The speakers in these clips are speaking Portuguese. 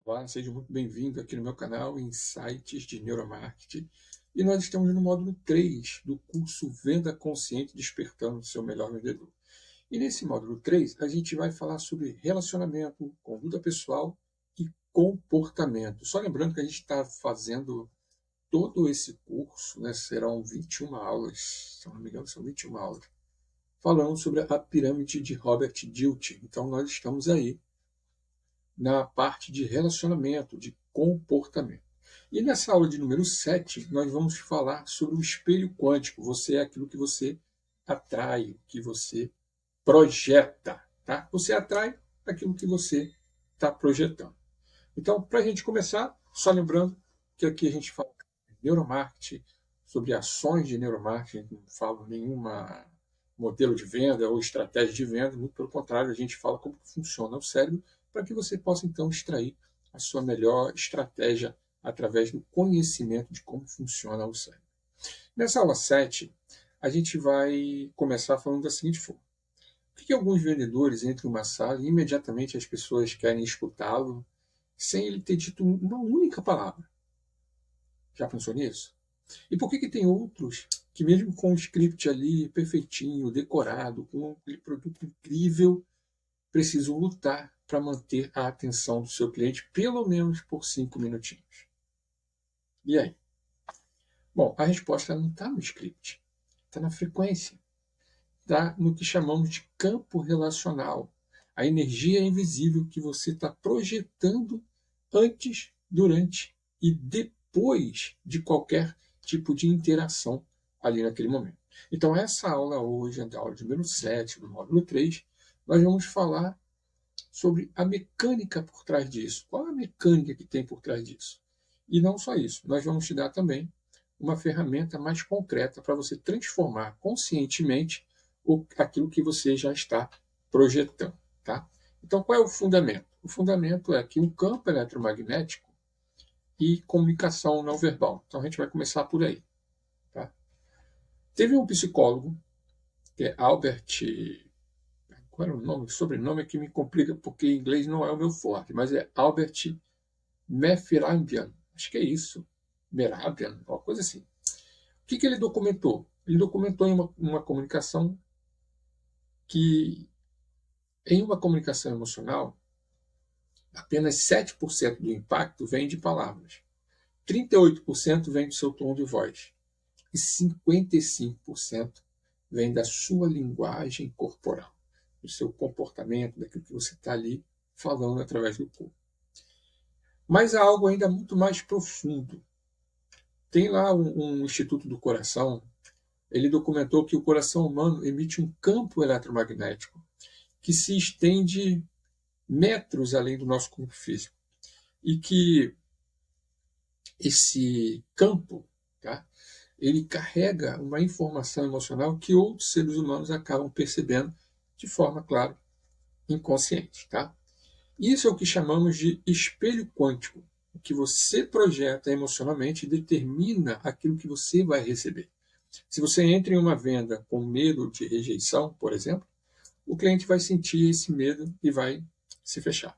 Olá, seja muito bem-vindo aqui no meu canal Insights de Neuromarketing. E nós estamos no módulo 3 do curso Venda Consciente Despertando o Seu Melhor Vendedor. E nesse módulo 3 a gente vai falar sobre relacionamento, conduta pessoal e comportamento. Só lembrando que a gente está fazendo todo esse curso, né, serão 21 aulas, se não me engano, são 21 aulas, falando sobre a pirâmide de Robert Dilthey. Então nós estamos aí na parte de relacionamento, de comportamento. E nessa aula de número 7, nós vamos falar sobre o espelho quântico. Você é aquilo que você atrai, que você projeta. Tá? Você atrai aquilo que você está projetando. Então, para a gente começar, só lembrando que aqui a gente fala de neuromarketing, sobre ações de neuromarketing, não falo nenhuma modelo de venda ou estratégia de venda, muito pelo contrário, a gente fala como funciona o cérebro, para que você possa então extrair a sua melhor estratégia através do conhecimento de como funciona o cérebro. Nessa aula 7, a gente vai começar falando da seguinte forma. Por que alguns vendedores entram em uma sala e imediatamente as pessoas querem escutá-lo sem ele ter dito uma única palavra? Já pensou nisso? E por que tem outros que, mesmo com o script ali perfeitinho, decorado, com aquele produto incrível, precisam lutar para manter a atenção do seu cliente pelo menos por 5 minutinhos? E aí? Bom, a resposta não está no script, está na frequência, está no que chamamos de campo relacional, a energia invisível que você está projetando antes, durante e depois de qualquer tipo de interação ali naquele momento. Então, essa aula hoje, a aula de número 7, do módulo 3, nós vamos falar sobre a mecânica por trás disso. Qual a mecânica que tem por trás disso? E não só isso, nós vamos te dar também uma ferramenta mais concreta para você transformar conscientemente aquilo que você já está projetando. Tá? Então, qual é o fundamento? O fundamento é que um campo eletromagnético e comunicação não verbal. Então, a gente vai começar por aí. Tá? Teve um psicólogo, que é Albert. Qual era o nome? O sobrenome é que me complica, porque em inglês não é o meu forte, mas é Albert Mehrabian. Acho que é isso. Mehrabian, uma coisa assim. O que ele documentou? Ele documentou em uma comunicação que, em uma comunicação emocional, apenas 7% do impacto vem de palavras, 38% vem do seu tom de voz e 55% vem da sua linguagem corporal, do seu comportamento, daquilo que você está ali falando através do corpo. Mas há algo ainda muito mais profundo. Tem lá um Instituto do Coração, ele documentou que o coração humano emite um campo eletromagnético que se estende metros além do nosso corpo físico. E que esse campo, tá, ele carrega uma informação emocional que outros seres humanos acabam percebendo de forma, claro, inconsciente. Tá? Isso é o que chamamos de espelho quântico. O que você projeta emocionalmente determina aquilo que você vai receber. Se você entra em uma venda com medo de rejeição, por exemplo, o cliente vai sentir esse medo e vai se fechar.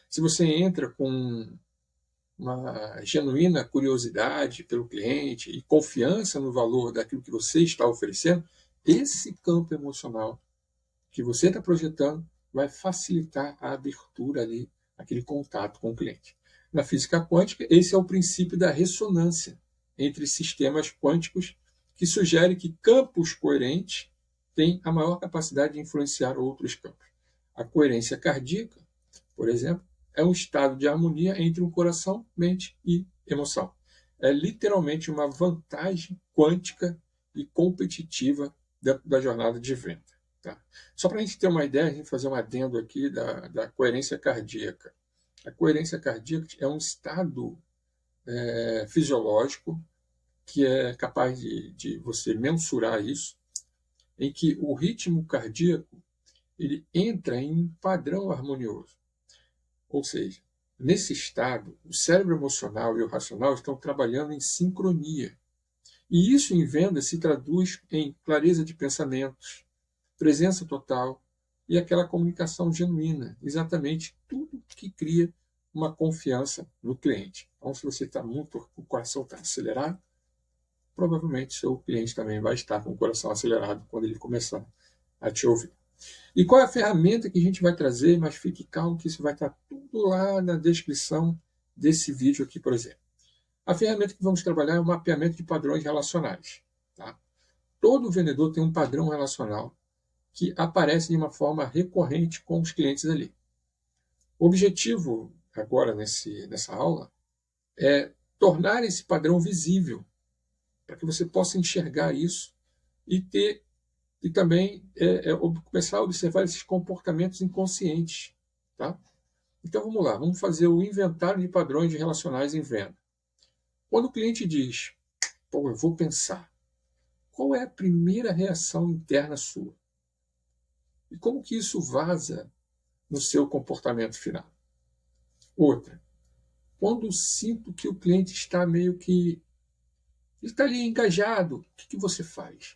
Se você entra com uma genuína curiosidade pelo cliente e confiança no valor daquilo que você está oferecendo, esse campo emocional que você está projetando vai facilitar a abertura ali, aquele contato com o cliente. Na física quântica, esse é o princípio da ressonância entre sistemas quânticos, que sugere que campos coerentes têm a maior capacidade de influenciar outros campos. A coerência cardíaca, por exemplo, é um estado de harmonia entre o coração, mente e emoção. É literalmente uma vantagem quântica e competitiva da jornada de venda. Tá? Só para a gente ter uma ideia, a gente fazer um adendo aqui da coerência cardíaca. A coerência cardíaca é um estado fisiológico que é capaz de você mensurar isso, em que o ritmo cardíaco ele entra em um padrão harmonioso. Ou seja, nesse estado, o cérebro emocional e o racional estão trabalhando em sincronia. E isso em venda se traduz em clareza de pensamentos, presença total e aquela comunicação genuína, exatamente tudo que cria uma confiança no cliente. Então, se você está muito, o coração está acelerado, provavelmente seu cliente também vai estar com o coração acelerado quando ele começar a te ouvir. E qual é a ferramenta que a gente vai trazer? Mas fique calmo que isso vai estar tudo lá na descrição desse vídeo aqui, por exemplo. A ferramenta que vamos trabalhar é o mapeamento de padrões relacionais. Tá? Todo vendedor tem um padrão relacional que aparece de uma forma recorrente com os clientes ali. O objetivo agora nessa aula é tornar esse padrão visível, para que você possa enxergar isso e também começar a observar esses comportamentos inconscientes. Tá? Então vamos lá, vamos fazer o inventário de padrões relacionais em venda. Quando o cliente diz, pô, eu vou pensar, qual é a primeira reação interna sua? E como que isso vaza no seu comportamento final? Outra, quando sinto que o cliente está meio que está ali engajado, o que você faz?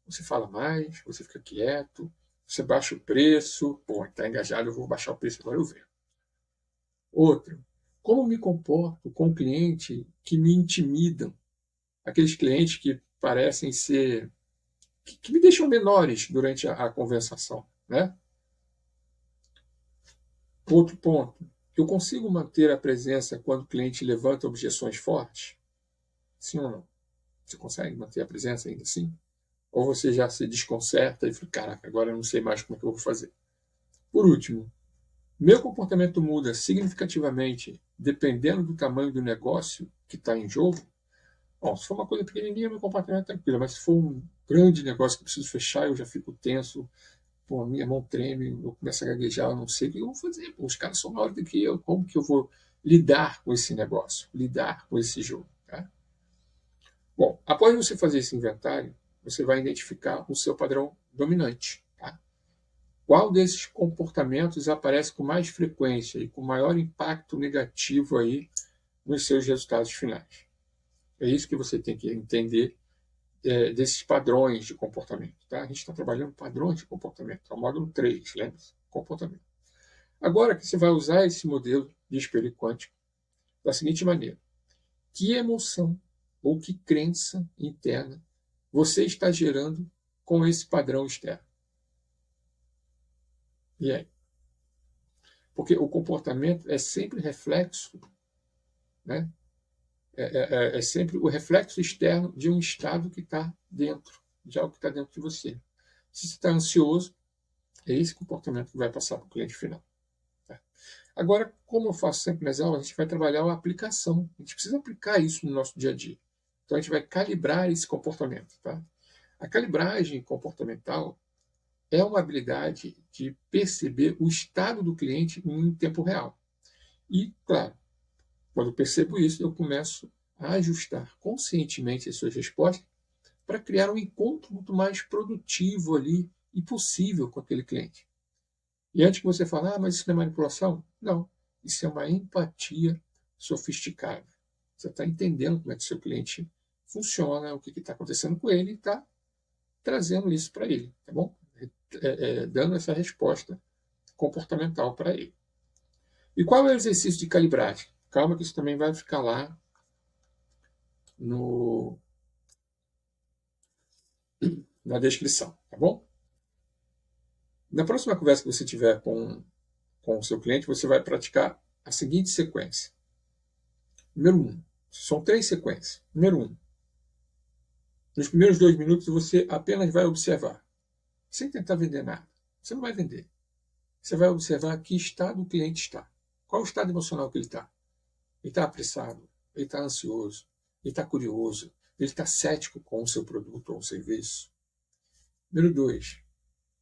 Você fala mais, você fica quieto, você baixa o preço, pô, está engajado, eu vou baixar o preço, agora eu vendo. Outra, como me comporto com clientes que me intimidam? Aqueles clientes que parecem ser, que me deixam menores durante a conversação, né? Outro ponto, eu consigo manter a presença quando o cliente levanta objeções fortes? Sim ou não? Você consegue manter a presença ainda assim? Ou você já se desconcerta e fala, caraca, agora eu não sei mais como é que eu vou fazer. Por último, meu comportamento muda significativamente dependendo do tamanho do negócio que está em jogo? Bom, se for uma coisa pequenininha, meu comportamento é tranquilo, mas se for um grande negócio que eu preciso fechar, eu já fico tenso, pô, a minha mão treme, eu começo a gaguejar, eu não sei o que eu vou fazer. Pô, os caras são maiores do que eu, como que eu vou lidar com esse negócio, lidar com esse jogo? Tá? Bom, após você fazer esse inventário, você vai identificar o seu padrão dominante. Tá? Qual desses comportamentos aparece com mais frequência e com maior impacto negativo aí nos seus resultados finais? É isso que você tem que entender desses padrões de comportamento. Tá? A gente está trabalhando padrões de comportamento, é o módulo 3, lembra? Comportamento. Agora que você vai usar esse modelo de espelho quântico da seguinte maneira: que emoção ou que crença interna você está gerando com esse padrão externo? E aí? Porque o comportamento é sempre reflexo, né? É sempre o reflexo externo de um estado que está dentro, de algo que está dentro de você. Se você está ansioso, é esse comportamento que vai passar para o cliente final. Tá? Agora, como eu faço sempre nas aulas, a gente vai trabalhar a aplicação. A gente precisa aplicar isso no nosso dia a dia. Então, a gente vai calibrar esse comportamento. Tá? A calibragem comportamental é uma habilidade de perceber o estado do cliente em tempo real. E, claro, quando eu percebo isso, eu começo a ajustar conscientemente as suas respostas para criar um encontro muito mais produtivo ali e possível com aquele cliente. E antes que você fale, mas isso não é manipulação? Não, isso é uma empatia sofisticada. Você está entendendo como é que o seu cliente funciona, o que está acontecendo com ele e está trazendo isso para ele, tá bom? Dando essa resposta comportamental para ele. E qual é o exercício de calibragem? Calma que isso também vai ficar lá na descrição, tá bom? Na próxima conversa que você tiver com o seu cliente, você vai praticar a seguinte sequência. Número 1. São 3 sequências. Número 1. Nos primeiros 2 minutos, você apenas vai observar, sem tentar vender nada. Você não vai vender. Você vai observar que estado o cliente está. Qual o estado emocional que ele está? Ele está apressado, ele está ansioso, ele está curioso, ele está cético com o seu produto ou serviço. Número 2.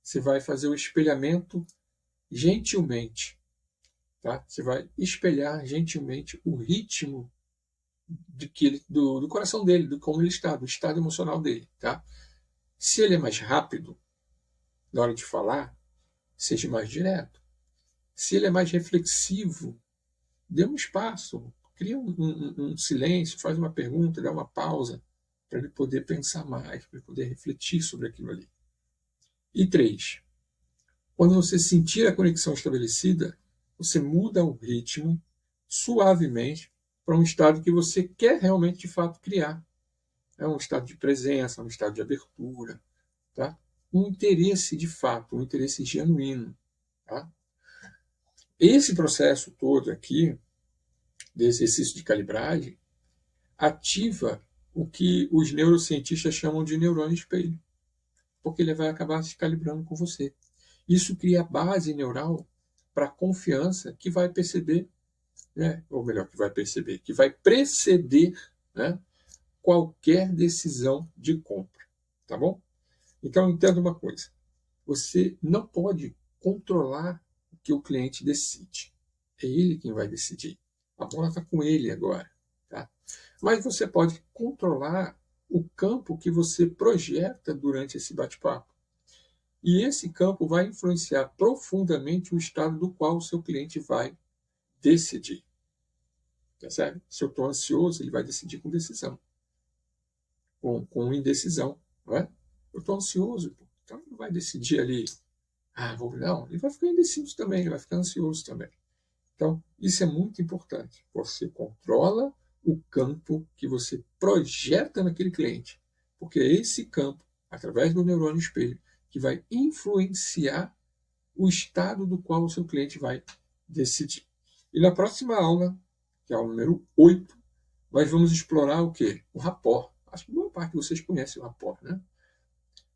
Você vai fazer o espelhamento gentilmente. Tá? Você vai espelhar gentilmente o ritmo do coração dele, do como ele está, do estado emocional dele. Tá? Se ele é mais rápido na hora de falar, seja mais direto. Se ele é mais reflexivo, dê um espaço, cria um silêncio, faz uma pergunta, dá uma pausa, para ele poder pensar mais, para ele poder refletir sobre aquilo ali. E 3. Quando você sentir a conexão estabelecida, você muda o ritmo, suavemente para um estado que você quer realmente, de fato, criar. É um estado de presença, um estado de abertura, tá? Um interesse de fato, um interesse genuíno. Tá? Esse processo todo aqui, de exercício de calibragem, ativa o que os neurocientistas chamam de neurônio espelho, porque ele vai acabar se calibrando com você. Isso cria base neural para a confiança que vai perceber, né? Ou melhor, que vai perceber, que vai preceder, né? Qualquer decisão de compra, tá bom? Então entenda uma coisa: você não pode controlar o que o cliente decide. É ele quem vai decidir. A bola está com ele agora, tá? Mas você pode controlar o campo que você projeta durante esse bate-papo. E esse campo vai influenciar profundamente o estado do qual o seu cliente vai decidir. Percebe? Se eu estou ansioso, ele vai decidir com decisão, com indecisão. Não é? Eu estou ansioso, então ele não vai decidir ali, não, ele vai ficar indeciso também, ele vai ficar ansioso também. Então, isso é muito importante. Você controla o campo que você projeta naquele cliente, porque é esse campo, através do neurônio espelho, que vai influenciar o estado do qual o seu cliente vai decidir. E na próxima aula, que é a aula número 8, nós vamos explorar o quê? O rapport. Acho que boa parte de vocês conhece o rapport, né?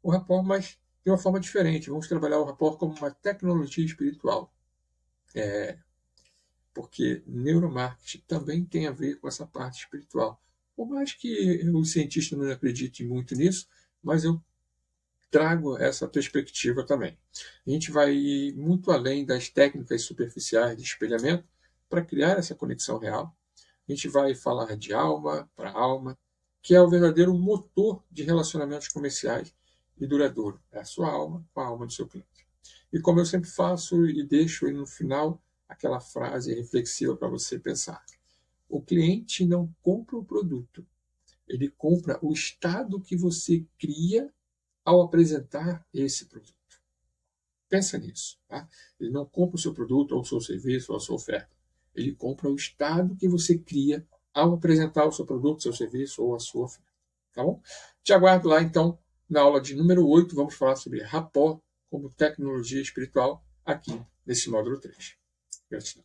O rapport, mas de uma forma diferente. Vamos trabalhar o rapport como uma tecnologia espiritual. Porque neuromarketing também tem a ver com essa parte espiritual. Por mais que os cientistas não acreditem muito nisso, mas eu trago essa perspectiva também. A gente vai ir muito além das técnicas superficiais de espelhamento para criar essa conexão real. A gente vai falar de alma para alma, que é o verdadeiro motor de relacionamentos comerciais e duradouro. É a sua alma com a alma do seu cliente. E como eu sempre faço e deixo aí no final aquela frase reflexiva para você pensar. O cliente não compra o produto, ele compra o estado que você cria ao apresentar esse produto. Pensa nisso. Tá? Ele não compra o seu produto, ou o seu serviço, ou a sua oferta. Ele compra o estado que você cria ao apresentar o seu produto, seu serviço ou a sua oferta. Tá bom? Te aguardo lá, então, na aula de número 8. Vamos falar sobre rapport como tecnologia espiritual aqui nesse módulo 3. Gratidão.